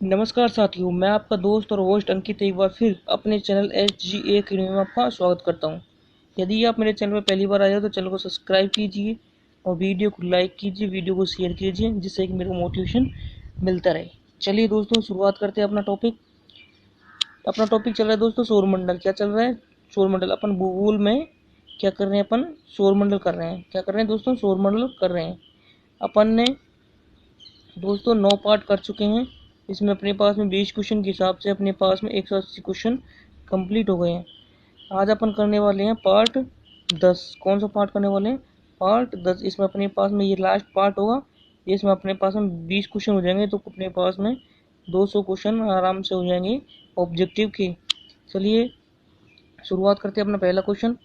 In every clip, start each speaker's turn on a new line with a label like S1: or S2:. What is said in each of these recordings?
S1: नमस्कार साथियों, मैं आपका दोस्त और होस्ट अंकित एक बार फिर अपने चैनल SGA अकेडमी में आपका स्वागत करता हूं। यदि आप मेरे चैनल पर पहली बार आए हो तो चैनल को सब्सक्राइब कीजिए और वीडियो को लाइक कीजिए, वीडियो को शेयर कीजिए, जिससे कि मेरे को मोटिवेशन मिलता रहे। चलिए दोस्तों, शुरुआत करते हैं अपना टॉपिक चल रहा है दोस्तों सौरमंडल। क्या चल रहा है? सौरमंडल। अपन भूगोल में क्या कर रहे हैं? अपन सौरमंडल कर रहे हैं। क्या कर रहे हैं दोस्तों? सौरमंडल कर रहे हैं। अपन ने दोस्तों 9 पार्ट कर चुके हैं। इसमें अपने पास में 20 क्वेश्चन के हिसाब से अपने पास में 180 क्वेश्चन कंप्लीट हो गए हैं। आज अपन करने वाले हैं पार्ट 10। कौन सा पार्ट करने वाले हैं? पार्ट 10। इसमें अपने पास में ये लास्ट पार्ट होगा। इसमें अपने पास में 20 क्वेश्चन हो जाएंगे, तो अपने पास में 200 क्वेश्चन आराम से हो जाएंगे ऑब्जेक्टिव के। चलिए शुरुआत करते हैं अपना पहला क्वेश्चन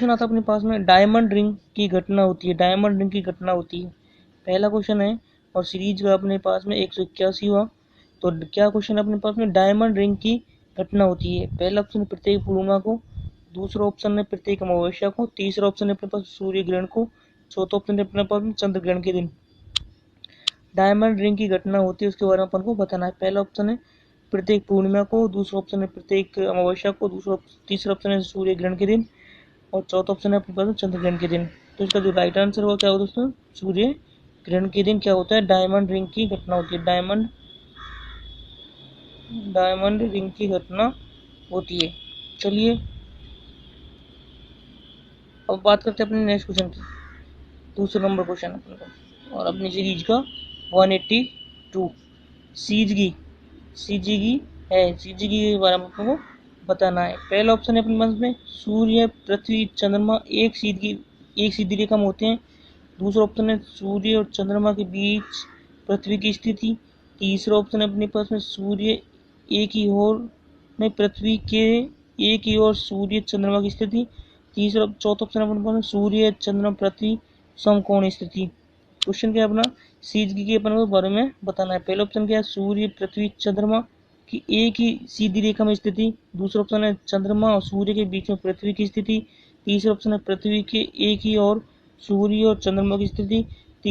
S1: आता है अपने पास में, डायमंड रिंग की घटना होती है। डायमंड रिंग की घटना होती है, पहला क्वेश्चन है। और सीरीज का अपने पास में 181 हुआ। तो क्या क्वेश्चन है अपने पास में? डायमंड रिंग की घटना होती है। पहला ऑप्शन प्रत्येक पूर्णिमा को, दूसरा ऑप्शन है प्रत्येक अमावस्या को, तीसरा ऑप्शन है अपने पास सूर्य ग्रहण को, चौथा ऑप्शन है अपने पास में चंद्र ग्रहण के दिन डायमंड रिंग की घटना होती है। उसके बारे में अपन को बताना है। पहला ऑप्शन है प्रत्येक पूर्णिमा को, दूसरा ऑप्शन है प्रत्येक अमावस्या को, तीसरा ऑप्शन है सूर्य ग्रहण के दिन, और चौथा ऑप्शन है अपने पास चंद्र ग्रहण के दिन। तो इसका जो राइट आंसर होगा क्या होगा दोस्तों? सूर्य ग्रहण के दिन क्या होता है? डायमंड रिंग की घटना होती है। डायमंड रिंग की घटना होती है। चलिए अब बात करते हैं अपने नेक्स्ट क्वेश्चन की। दूसरा नंबर क्वेश्चन अपने को, और अपनी सीरीज का 182 सीजीगी है। सीजीगी के बारे में आपको बताना है। पहला ऑप्शन है अपने पास में सूर्य, पृथ्वी, चंद्रमा एक सीधी रेखा में होते हैं। दूसरा ऑप्शन है सूर्य और चंद्रमा के बीच पृथ्वी की स्थिति। तीसरा ऑप्शन है अपने पास में सूर्य एक ही ओर में पृथ्वी के एक ही ओर सूर्य चंद्रमा की स्थिति। चौथा ऑप्शन है अपने पास में सूर्य चंद्रमा पृथ्वी समकोण स्थिति। क्वेश्चन क्या है अपना? सीधी के अपन को बारे में बताना है। पहला ऑप्शन क्या है? सूर्य, पृथ्वी, चंद्रमा की एक ही सीधी रेखा में स्थिति। दूसरा ऑप्शन है चंद्रमा और सूर्य के बीच में पृथ्वी की स्थिति। तीसरा ऑप्शन है पृथ्वी के एक ही और सूर्य और चंद्रमा की स्थिति।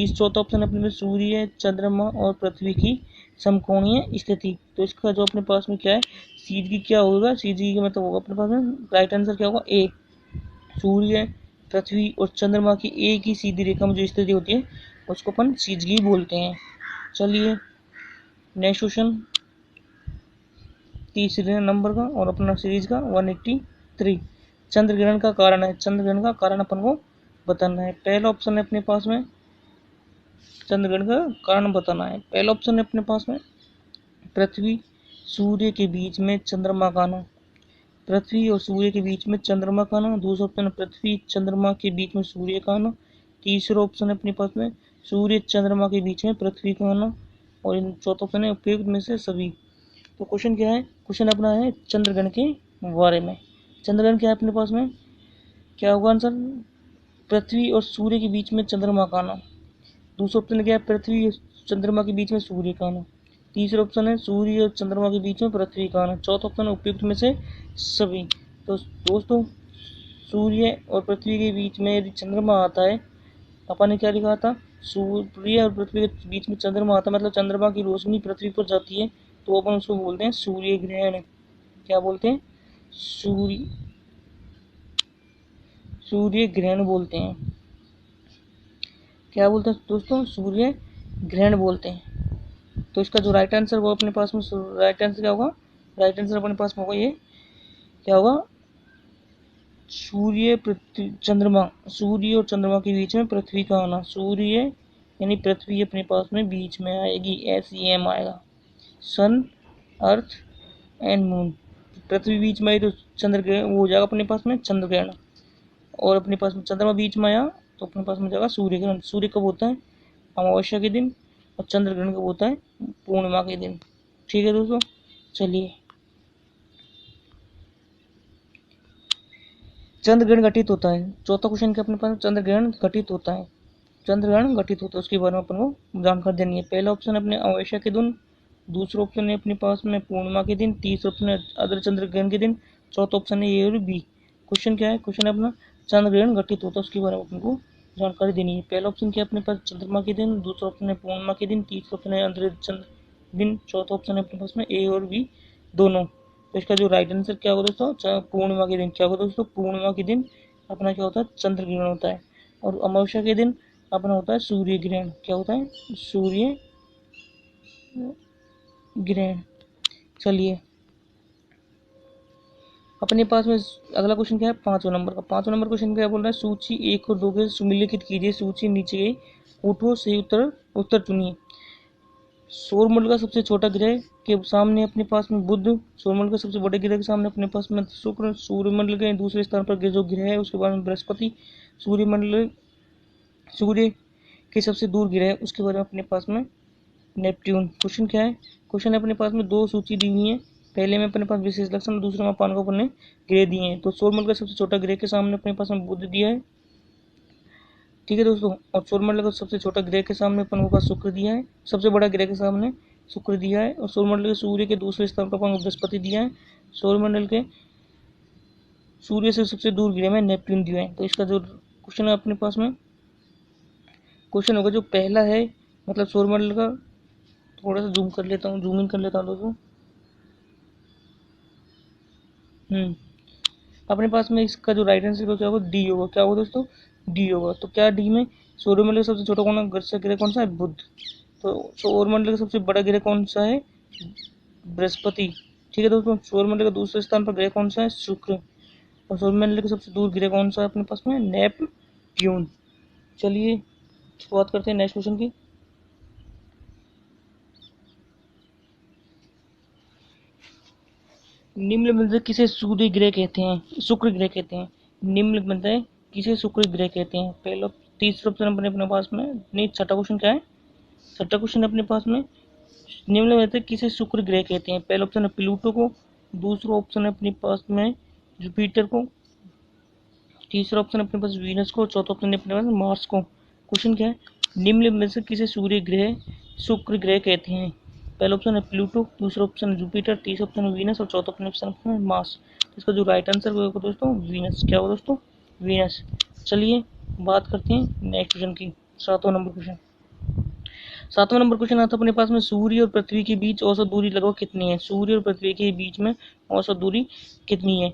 S1: चौथा ऑप्शन है अपने में सूर्य, चंद्रमा और पृथ्वी की समकोणीय स्थिति। तो इसका जो अपने पास में क्या है, सीधी क्या होगा? सीधी का मतलब होगा अपने पास में राइट आंसर क्या होगा? ए। सूर्य, पृथ्वी और चंद्रमा की एक ही सीधी रेखा में जो स्थिति होती है उसको अपन सीधी बोलते हैं। चलिए नेक्स्ट क्वेश्चन, तीसरे नंबर का और अपना सीरीज का 183। चंद्र ग्रहण का कारण है। चंद्र ग्रहण का कारण अपन को बताना है। पहला ऑप्शन है अपने पास में चंद्र ग्रहण का कारण बताना है। पहला ऑप्शन है अपने पास में पृथ्वी सूर्य के बीच में चंद्रमा का आना। पृथ्वी और सूर्य के बीच में चंद्रमा का आना। दूसरा ऑप्शन है पृथ्वी चंद्रमा के बीच में सूर्य का आना। तीसरा ऑप्शन है अपने पास में सूर्य चंद्रमा के बीच में पृथ्वी का आना। और इन चौथा ऑप्शन है उपयुक्त में से सभी। तो क्वेश्चन क्या है? क्वेश्चन अपना है चंद्रग्रहण के बारे में। चंद्रग्रहण क्या है अपने पास में? क्या होगा आंसर? पृथ्वी और सूर्य के बीच में चंद्रमा का आना। दूसरा ऑप्शन क्या है? पृथ्वी और चंद्रमा के बीच में सूर्य का आना। तीसरा ऑप्शन है सूर्य और चंद्रमा के बीच में पृथ्वी का आना। चौथा ऑप्शन है उपयुक्त में से सभी। तो दोस्तों सूर्य और पृथ्वी के बीच में यदि चंद्रमा आता है, अपन ने क्या लिखा था? सूर्य और पृथ्वी के बीच में चंद्रमा आता है, मतलब चंद्रमा की रोशनी पृथ्वी पर जाती है, तो अपन उसको बोलते हैं सूर्य ग्रहण। क्या बोलते हैं? सूर्य ग्रहण बोलते हैं। क्या बोलते हैं दोस्तों? सूर्य ग्रहण बोलते हैं। तो इसका जो राइट आंसर होगा अपने पास में, राइट आंसर क्या होगा? राइट आंसर अपने पास में होगा ये क्या होगा? सूर्य और चंद्रमा के बीच में पृथ्वी का आना। सूर्य यानी पृथ्वी अपने पास में बीच में आएगी, SEM आएगा। सन, अर्थ एंड मून। पृथ्वी बीच में आई तो चंद्र ग्रहण वो हो जाएगा अपने पास में चंद्र ग्रहण। और अपने पास में चंद्रमा बीच में आया तो अपने पास में जाएगा सूर्य ग्रहण। सूर्य कब होता है? अमावस्या के दिन। और चंद्र ग्रहण कब होता है? पूर्णिमा के दिन। ठीक है दोस्तों, चलिए चंद्र ग्रहण घटित होता है। चौथा क्वेश्चन क्या अपने पास? चंद्र ग्रहण घटित होता है। चंद्र ग्रहण घटित होता है उसके बारे में अपन को जानकारी देनी है। पहला ऑप्शन अपने अमावस्या के दिन। दूसरा ऑप्शन है अपने पास में पूर्णिमा के दिन। तीसरा ऑप्शन है अर्ध चंद्र ग्रहण के दिन। चौथा ऑप्शन है ए और बी। क्वेश्चन क्या है? क्वेश्चन है अपना चंद्र ग्रहण घटित होता है उसके बारे में अपन को जानकारी देनी है। पहला ऑप्शन क्या अपने पास? चंद्रमा के दिन। दूसरा ऑप्शन है पूर्णिमा के दिन। तीसरा ऑप्शन है दिन, चौथा ऑप्शन है अपने पास में ए और बी दोनों। तो इसका जो राइट आंसर क्या होगा दोस्तों, पूर्णिमा के दिन क्या होगा दोस्तों, पूर्णिमा के दिन अपना क्या होता है, चंद्र ग्रहण होता है। और अमावस्या के दिन अपना होता है सूर्य ग्रहण। क्या होता है, सूर्य ग्रहण। चलिए अपने पास में अगला क्वेश्चन क्या है, 5वां नंबर का। 5वां नंबर क्वेश्चन क्या बोल रहा है, सूची 1 और 2 के सुमेलित कीजिए, सूची नीचे गई, उठो सही उत्तर चुनिए। सौरमंडल का सबसे छोटा ग्रह के सामने अपने पास में बुध, सौरमंडल का सबसे बड़े ग्रह के सामने अपने पास में शुक्र, सूर्यमंडल के दूसरे स्थान पर जो ग्रह है उसके बारे में बृहस्पति, सूर्य के सबसे दूर ग्रह है उसके बारे में अपने पास में नेपट्यून। क्वेश्चन क्या है, क्वेश्चन है अपने पास में दो सूची दी हुई है, पहले में अपने पास विशेष लक्षण, दूसरे में पान को अपने ग्रह दिए हैं। तो सौरमंडल का सबसे छोटा ग्रह के सामने अपने पास में बुध दिया है, ठीक है दोस्तों। और सौरमंडल का सबसे छोटा ग्रह के सामने अपन को पास शुक्र दिया है, सबसे बड़ा ग्रह के सामने शुक्र दिया है। और सौरमंडल के सूर्य के दूसरे स्थान पर अपन को बृहस्पति दिया है, सौरमंडल के सूर्य से सबसे दूर ग्रह में नेपट्यून दिया है। तो इसका जो क्वेश्चन है अपने पास में, क्वेश्चन होगा जो पहला है, मतलब सौरमंडल का, थोड़ा सा जूम कर लेता हूँ, जूम इन कर लेता हूँ दोस्तों। अपने पास में इसका जो राइट आंसर क्या होगा, डी होगा। क्या होगा दोस्तों, डी होगा। तो क्या डी में सौरमंडल का सबसे छोटा ग्रह कौन सा है, बुध। तो सौरमंडल का सबसे बड़ा ग्रह कौन सा है, बृहस्पति, ठीक है दोस्तों। सौरमंडल का दूसरे स्थान पर ग्रह कौन सा है, शुक्र। और सौरमंडल के सबसे दूर ग्रह कौन सा है अपने पास में, नेपट्यून। चलिए शुरुआत करते हैं नेक्स्ट क्वेश्चन की। निम्न में से किसे सूर्य ग्रह कहते हैं, शुक्र ग्रह कहते हैं। निम्न में से किसे शुक्र ग्रह कहते हैं। पहला तीसरा ऑप्शन अपने पास में नहीं, छठा क्वेश्चन क्या है, छठा क्वेश्चन अपने पास में निम्न में से किसे शुक्र ग्रह कहते हैं। पहला ऑप्शन है प्लूटो को, दूसरा ऑप्शन है अपने पास में जुपिटर को, तीसरा ऑप्शन अपने पास वीनस को, चौथा ऑप्शन अपने पास मार्स को। क्वेश्चन क्या है, निम्न में से किसे सूर्य ग्रह शुक्र ग्रह कहते हैं। पहला ऑप्शन है प्लूटो, दूसरा ऑप्शन है जुपिटर, तीसरा ऑप्शन है वीनस और चौथा ऑप्शन है मार्स। इसका जो राइट आंसर होगा दोस्तों वीनस। क्या होगा दोस्तों, वीनस। चलिए बात करते हैं नेक्स्ट क्वेश्चन की, 7वां नंबर क्वेश्चन। 7वां नंबर क्वेश्चन आता है अपने पास में, सूर्य और पृथ्वी के बीच औसत दूरी लगभग कितनी है। सूर्य और पृथ्वी के बीच में औसत दूरी कितनी है।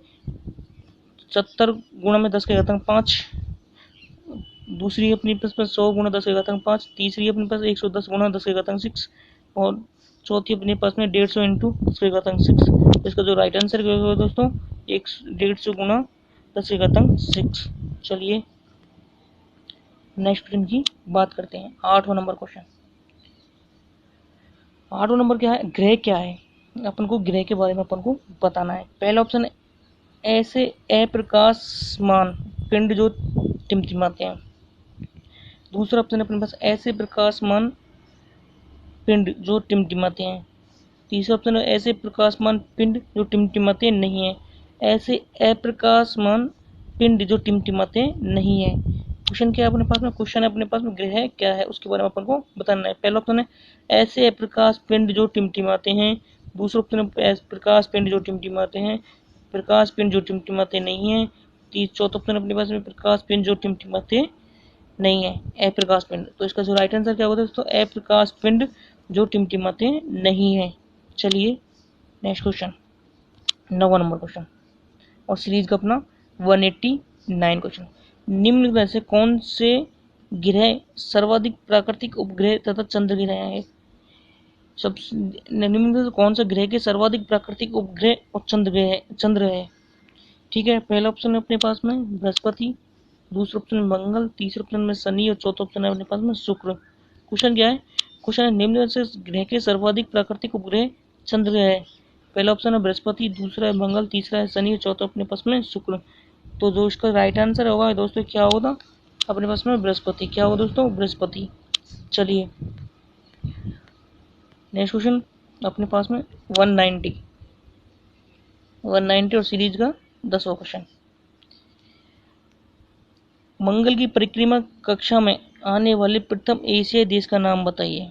S1: 70 गुणा में 10 के घातांक 5, दूसरी अपने पास 100 गुणा 10 के घातांक 5, तीसरी अपने पास 110 गुणा 10 के घातांक 6 और चौथी अपने पास में 150 इंटू 10 के घातांक 6। इसका जो राइट आंसर होगा दोस्तों 150 गुणा 10 के घातांक 6। चलिए नेक्स्ट क्वेश्चन की बात करते हैं, 8वां नंबर क्वेश्चन। 8वां नंबर क्या है, ग्रह क्या है। अपन को ग्रह के बारे में अपन को बताना है। पहला ऑप्शन है ऐसे अप्रकाशमान पिंड जो टिमटिमाते हैं। दूसरा ऑप्शन अपने पास ऐसे प्रकाशमान पिंड जो टिमटिमाते हैं। तीसरा ऑप्शन है ऐसे प्रकाशमान पिंड जो टिमटिमाते नहीं है। ऐसे अप्रकाशमान पिंड जो टिमटिमाते नहीं है। क्वेश्चन क्या है अपने पास में, क्वेश्चन है अपने पास में ग्रह क्या है उसके बारे में अपन को बताना है। पहला ऑप्शन है ऐसे अप्रकाश पिंड जो टिमटिमाते हैं। दूसरा ऑप्शन है प्रकाश पिंड जो टिमटिमाते हैं, प्रकाश पिंड जो टिमटिमाते नहीं है। चौथा ऑप्शन अपने पास में प्रकाश पिंड जो टिमटिमाते नहीं है, अप्रकाश पिंड। तो इसका जो राइट आंसर क्या होगा दोस्तों, अप्रकाश पिंड जो टिमटिमाते नहीं है। चलिए नेक्स्ट क्वेश्चन, 9वां नंबर क्वेश्चन और सीरीज का अपना 189 क्वेश्चन। निम्न में से कौन से ग्रह सर्वाधिक प्राकृतिक उपग्रह तथा चंद्र ग्रह है। सब निम्न में से कौन सा ग्रह के सर्वाधिक प्राकृतिक उपग्रह और चंद्र है। ठीक है, पहला ऑप्शन है अपने पास में बृहस्पति, दूसरा ऑप्शन मंगल, तीसरा ऑप्शन में शनि और चौथा ऑप्शन है अपने पास में शुक्र। क्वेश्चन क्या है, क्वेश्चन है निम्न में से ग्रह के सर्वाधिक प्राकृतिक उपग्रह चंद्र ग्रह है। पहला ऑप्शन है बृहस्पति, दूसरा है मंगल, तीसरा है शनि और चौथा अपने पास में शुक्र। तो जो इसका राइट आंसर होगा दोस्तों क्या होगा अपने पास में बृहस्पति। क्या होगा दोस्तों, बृहस्पति। चलिए नेक्स्ट क्वेश्चन अपने पास में 190 और सीरीज का 10वां क्वेश्चन। मंगल की परिक्रमा कक्षा में आने वाले प्रथम एशियाई देश का नाम बताइए।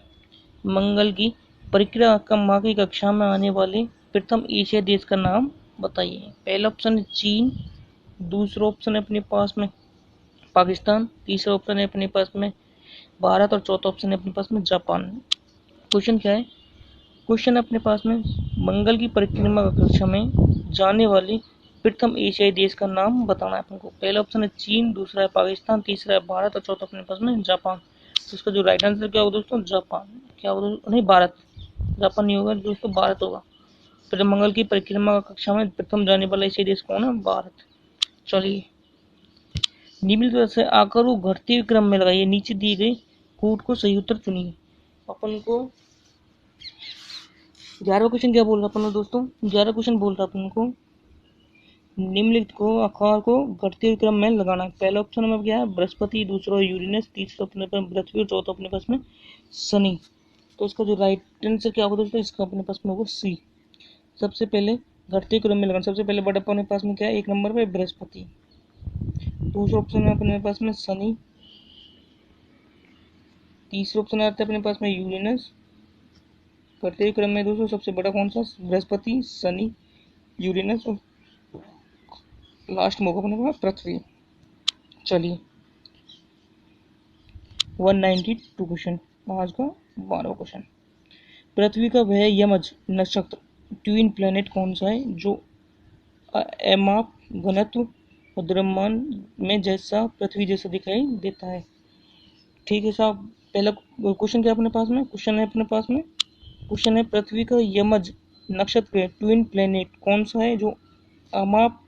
S1: मंगल की परिक्रमा की कक्षा में आने वाले प्रथम एशियाई देश का नाम बताइए। पहला ऑप्शन है चीन, दूसरा ऑप्शन है अपने पास में पाकिस्तान, तीसरा ऑप्शन है अपने पास में भारत और चौथा ऑप्शन है अपने पास में जापान। क्वेश्चन क्या है, क्वेश्चन अपने पास में मंगल की परिक्रमा कक्षा में जाने वाले प्रथम एशियाई देश का नाम बताना है अपन को। पहला ऑप्शन है चीन, दूसरा है पाकिस्तान, तीसरा है भारत और चौथा अपने पास में जापान। तो इसका जो राइट आंसर क्या होगा दोस्तों? जापान। क्या होगा? नहीं, भारत। जापान नहीं होगा दोस्तों, भारत होगा। फिर मंगल की परिक्रमा कक्षा में प्रथम जाने वाला एशियाई देश कौन है? भारत। चलिए, निम्न से आकर वो घटते हुए क्रम में लगाइए, नीचे दिए गए कोड को सही उत्तर चुनिए। अपन को 11वां क्वेश्चन क्या बोल रहा अपन दोस्तों? 11वां क्वेश्चन बोल रहा अपन को निम्नलिखित को आकार को घटते हुए क्रम में लगाना है। पहला ऑप्शन में क्या है? बृहस्पति, दूसरा यूरेनस, तीसरा अपने पास पृथ्वी और चौथा अपने पास में शनि। तो इसका जो राइट आंसर क्या होगा दोस्तों? इसका अपने पास में होगा सी। सबसे पहले घटते क्रम में लगाना। सबसे पहले बड़ा अपने पास में क्या है? एक नंबर पे बृहस्पति, दूसरा ऑप्शन है अपने पास में शनि, तीसरा ऑप्शन आता है अपने पास में यूरेनस। घटते क्रम में दोस्तों सबसे बड़ा कौन सा? बृहस्पति, शनि, यूरेनस और लास्ट में होगा अपने पास पृथ्वी। चलिए, 192 क्वेश्चन, आज का 12वां क्वेश्चन। पृथ्वी का वह यमज नक्षत्र ट्विन प्लैनेट कौन सा है जो अमाप घनत्व और द्रव्यमान में जैसा पृथ्वी जैसा दिखाई देता है? ठीक है साहब, पहला क्वेश्चन क्या अपने पास में? क्वेश्चन है अपने पास में, क्वेश्चन है पृथ्वी का यमज नक्षत्र ट्विन प्लैनेट कौन सा है जो अमाप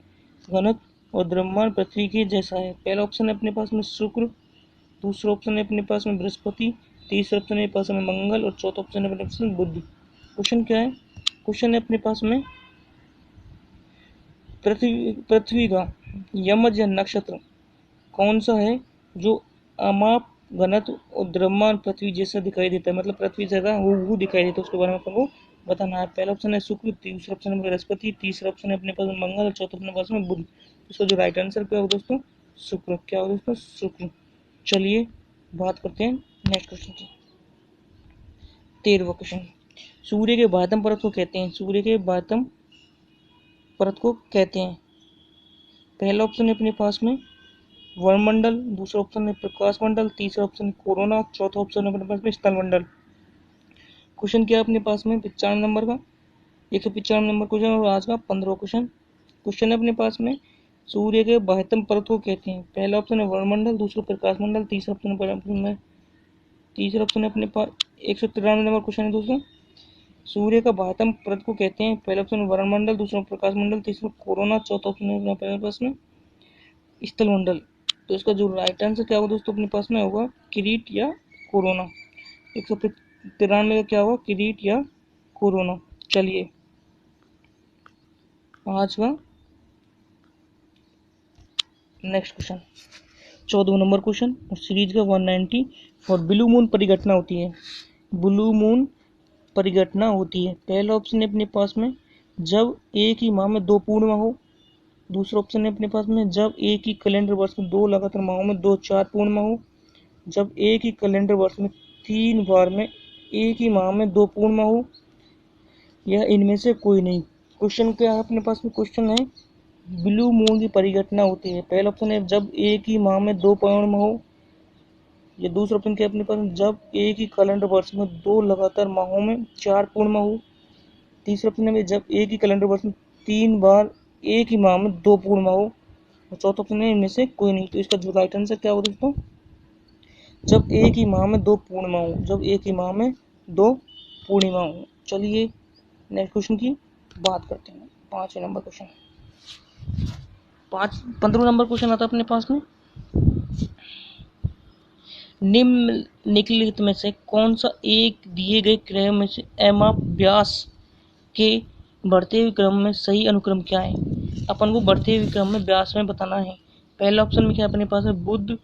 S1: घनत्व और द्रव्यमान पृथ्वी के जैसा है? पहला ऑप्शन है अपने पास में शुक्र, दूसरा ऑप्शन है अपने पास में बृहस्पति, तीसरा ऑप्शन है अपने पास में मंगल और चौथा ऑप्शन है अपने पास में बुध। क्वेश्चन क्या है? क्वेश्चन है अपने पास में पृथ्वी का यमज या नक्षत्र कौन सा है जो अमाप घनत्व और द्रव्यमान पृथ्वी जैसा दिखाई देता है, मतलब पृथ्वी जैसा वो दिखाई देता है, उसके बारे में अपन को बताना है। पहला ऑप्शन है शुक्र, दूसरा ऑप्शन है बृहस्पति, तीसरा ऑप्शन है अपने पास में मंगल और चौथा अपने पास में बुध। इसका जो राइट आंसर क्या होगा दोस्तों? शुक्र। क्या होगा दोस्तों? शुक्र। चलिए, बात करते हैं नेक्स्ट क्वेश्चन की। 13वां क्वेश्चन, सूर्य के बाह्यतम परत को कहते हैं? सूर्य के बाह्यतम परत को कहते हैं? पहला ऑप्शन है अपने पास में वर्णमंडल, दूसरा ऑप्शन है प्रकाश मंडल, तीसरा ऑप्शन है कोरोना, चौथा ऑप्शन है अपने पास में स्थल मंडल। क्वेश्चन क्या है अपने पास में? 95 नंबर का 195 नंबर क्वेश्चन और आज का 15वां क्वेश्चन। क्वेश्चन है अपने पास में सूर्य के बाह्यतम परत को कहते हैं? पहला ऑप्शन है वर्णमंडल, दूसरा प्रकाश मंडल, तीसरा ऑप्शन है अपने पास 193 नंबर क्वेश्चन है दोस्तों। सूर्य का बाह्यतम परत को कहते हैं? पहला ऑप्शन वर्णमंडल, दूसरा प्रकाश मंडल, तीसरा कोरोना, चौथा ऑप्शन है अपने पास में स्थल मंडल। तो इसका जो राइट आंसर क्या होगा दोस्तों? अपने पास में होगा किरीट या कोरोना। 193 का क्या होगा? किरीट या कोरोना। चलिए, आज का नेक्स्ट क्वेश्चन 14 नंबर क्वेश्चन और सीरीज का 190। और ब्लू मून परिघटना होती है? ब्लू मून परिघटना होती है। पहला ऑप्शन है अपने पास में जब एक ही माह में 2 पूर्णिमा हो, दूसरा ऑप्शन है अपने पास में जब एक ही कैलेंडर वर्ष में 2 लगातार माहों में 2 4 पूर्णिमा हो, जब एक ही कैलेंडर वर्ष में 3 बार में एक ही माह में 2 पूर्णिमा हो, या इनमें से कोई नहीं। क्वेश्चन क्या है अपने पास में? क्वेश्चन है ब्लू मून की परिघटना होती है। पहला ऑप्शन है जब एक ही माह में 2 पूर्णिमा हो, या दूसरा ऑप्शन क्या है अपने पास में जब एक ही कैलेंडर वर्ष में 2 लगातार माहों में 4 पूर्णिमा हो, तीसरा ऑप्शन है जब एक ही कैलेंडर वर्ष में 3 बार एक ही माह में 2 पूर्णिमा हो, और चौथा ऑप्शन है इनमें से कोई नहीं। तो इसका जो राइट आंसर क्या होगा दोस्तों? जब एक ही माह में 2 पूर्णिमा हो, जब एक ही माह में 2 पूर्णिमा हो। चलिए, नेक्स्ट क्वेश्चन की बात करते हैं। 5वें नंबर क्वेश्चन, 15 नंबर क्वेश्चन आता है अपने पास में निम्नलिखित में से कौन सा एक दिए गए ग्रह में से एमाप व्यास के बढ़ते हुए क्रम में सही अनुक्रम क्या है? अपन को बढ़ते हुए क्रम में व्यास में बताना है। पहला ऑप्शन में क्या अपने पास है? बुध,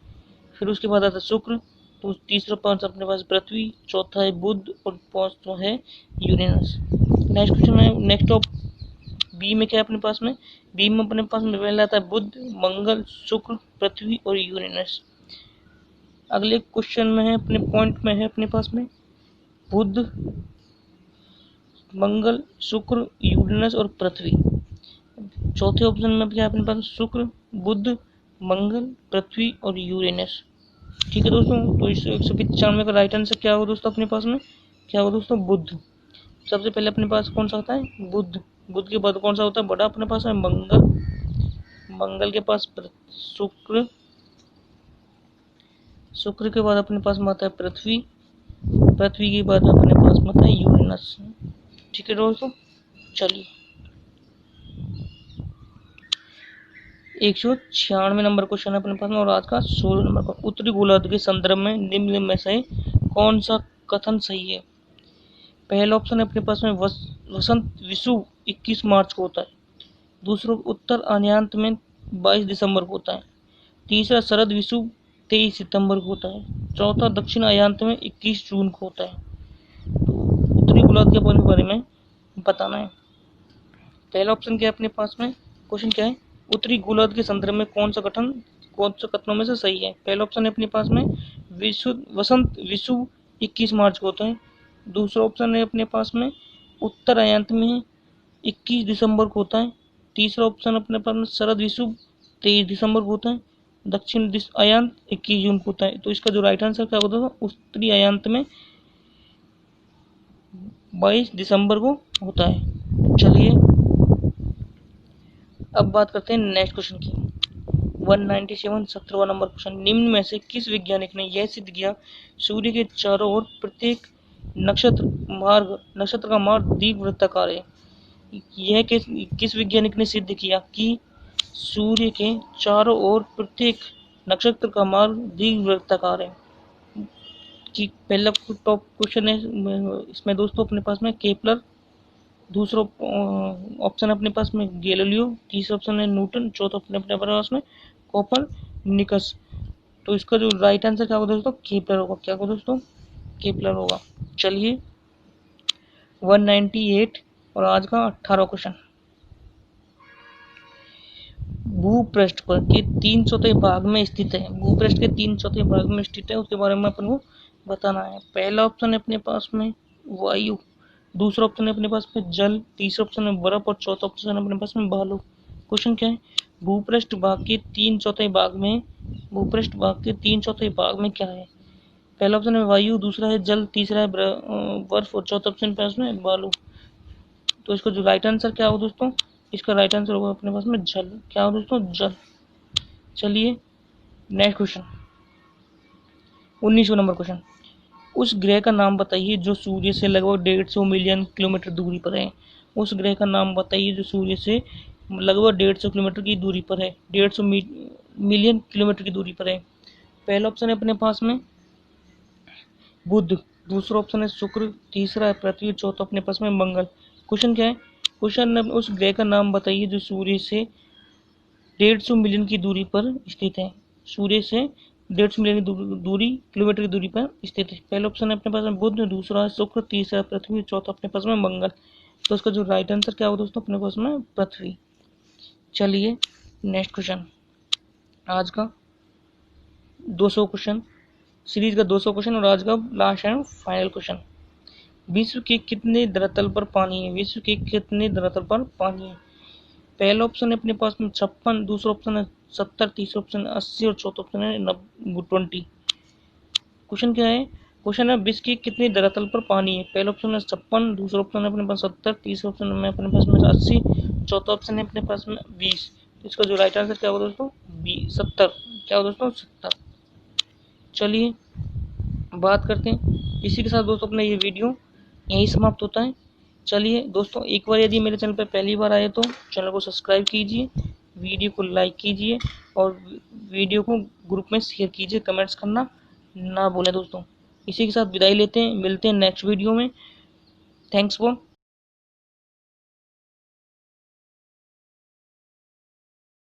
S1: फिर उसके बाद आता है शुक्र, तो तीसरा पांच अपने पास पृथ्वी, चौथा है बुध और पांचवा है यूरेनस। नेक्स्ट क्वेश्चन है नेक्स्ट ऑफ बी में क्या है अपने पास में? बी में अपने पास में पहला आता है बुध, मंगल, शुक्र, पृथ्वी और यूरेनस। अगले क्वेश्चन में है अपने पॉइंट में है अपने पास में बुध, मंगल, शुक्र, यूरेनस और पृथ्वी। चौथे ऑप्शन में क्या अपने पास? शुक्र, बुध, मंगल, पृथ्वी और यूरेनस। ठीक है दोस्तों, तो इस 195 का राइट आंसर क्या होगा दोस्तों? अपने पास में क्या होगा दोस्तों? बुध। सबसे पहले अपने पास कौन सा होता है, बुध। बुध के बाद कौन सा होता है बड़ा अपने पास है, मंगल। मंगल के पास शुक्र। शुक्र के बाद अपने पास में आता है पृथ्वी। पृथ्वी के बाद अपने पास में आता है यूरेनस। ठीक है दोस्तों, चलिए 196 नंबर क्वेश्चन है अपने पास में और आज का 16 नंबर का। उत्तरी गोलार्ध के संदर्भ में निम्न में से कौन सा कथन सही है। पहला ऑप्शन है अपने पास में वसंत विषुव 21 मार्च को होता है। दूसरा उत्तर अनयांत में 22 दिसंबर को होता है। तीसरा शरद विषुव 23 सितंबर को होता है। चौथा दक्षिण अयांत में 21 जून को होता है। तो उत्तरी गोलार्ध के बारे में बताना है। पहला ऑप्शन क्या है अपने पास में, क्वेश्चन क्या है, उत्तरी गोलार्ध के संदर्भ में कौन सा कथनों में से सही है। पहला ऑप्शन है अपने पास में वसंत विषुव 21 मार्च को होता है। दूसरा ऑप्शन है अपने पास में उत्तर अयांत में 21 दिसंबर को होता है। तीसरा ऑप्शन अपने पास में शरद विषुव 23 दिसंबर को होता है। दक्षिण अयांत 21 जून को होता है। तो इसका जो राइट आंसर क्या होता है, उत्तरी अयांत में 22 दिसंबर को होता है। चलिए अब बात करते हैं नेक्स्ट क्वेश्चन की। 197 17वां नंबर क्वेश्चन। निम्न में से किस वैज्ञानिक ने यह सिद्ध किया सूर्य के चारों ओर प्रत्येक नक्षत्र का मार्ग दीर्घवृत्ताकार है। यह किस वैज्ञानिक ने सिद्ध किया कि सूर्य के चारों ओर प्रत्येक नक्षत्र का मार्ग दीर्घवृत्ताकार है। कि पहला टॉप क्वेश्चन है इसमें दोस्तों अपने पास में केपलर। दूसरा ऑप्शन अपने पास में गैलीलियो। तीसरा ऑप्शन है न्यूटन। चौथा अपने पास में कोपरनिकस। तो इसका जो राइट आंसर क्या होगा दोस्तों, केपलर होगा। क्या होगा दोस्तों, केपलर होगा। चलिए 198 और आज का 18वां क्वेश्चन। भूपृष्ठ पर के 3/4 भाग में स्थित है। भूपृष्ठ के 3/4 भाग में स्थित है, उसके बारे में अपन को बताना है। पहला ऑप्शन है अपने पास में वायु। दूसरा ऑप्शन है अपने पास में जल। तीसरा ऑप्शन है बर्फ और चौथा ऑप्शन है अपने पास में बालू। क्वेश्चन क्या है, भूपृष्ठ भाग के 3/4 भाग में क्या है। पहला ऑप्शन है वायु, दूसरा है जल, तीसरा है बर्फ और चौथा ऑप्शन पास में बालू। तो इसका जो राइट आंसर क्या होगा दोस्तों, इसका राइट आंसर होगा अपने पास में जल। क्या होगा दोस्तों, जल। चलिए नेक्स्ट क्वेश्चन 19वां नंबर क्वेश्चन। उस ग्रह का नाम बताइए जो सूर्य से लगभग 150 मिलियन किलोमीटर दूरी पर है। उस ग्रह का नाम बताइए जो सूर्य से लगभग 150 किलोमीटर की दूरी पर है, 150 मिलियन किलोमीटर की दूरी पर है। पहला ऑप्शन है अपने पास में बुध। दूसरा ऑप्शन है शुक्र। तीसरा है पृथ्वी। चौथा अपने पास में मंगल। क्वेश्चन क्या है, क्वेश्चन उस ग्रह का नाम बताइए जो सूर्य से 150 मिलियन की दूरी पर स्थित है। सूर्य से 150 मिलियन की दूरी किलोमीटर की दूरी पर स्थित है। पहला ऑप्शन है अपने पास में बुध। दूसरा है शुक्र। तीसरा पृथ्वी। चौथा अपने पास में मंगल। तो उसका जो राइट आंसर क्या होगा दोस्तों, अपने पास में पृथ्वी। चलिए नेक्स्ट क्वेश्चन, आज का 200 क्वेश्चन, सीरीज का 200 क्वेश्चन और आज का लास्ट एंड फाइनल क्वेश्चन। विश्व के कितने धरातल पर पानी है। विश्व के कितने धरातल पर पानी है। पहला ऑप्शन है अपने पास में 56। दूसरा ऑप्शन है 70। तीसरा ऑप्शन है 80 और चौथा ऑप्शन है 20। क्वेश्चन क्या है, क्वेश्चन है विश्व के कितने धरातल पर पानी है। पहला ऑप्शन है 56। दूसरा ऑप्शन है अपने पास 70। तीसरा ऑप्शन है अपने पास में 80। चौथा ऑप्शन है अपने पास में 20। इसका जो राइट आंसर क्या होगा दोस्तों, 70। क्या होगा दोस्तों, 70। चलिए बात करते हैं, इसी के साथ दोस्तों अपना ये वीडियो यहीं समाप्त होता है। चलिए दोस्तों, एक बार यदि मेरे चैनल पर पहली बार आए तो चैनल को सब्सक्राइब कीजिए, वीडियो को लाइक कीजिए और वीडियो को ग्रुप में शेयर कीजिए, कमेंट्स करना ना भूलें दोस्तों। इसी के साथ विदाई लेते हैं, मिलते हैं नेक्स्ट वीडियो में। Thanks for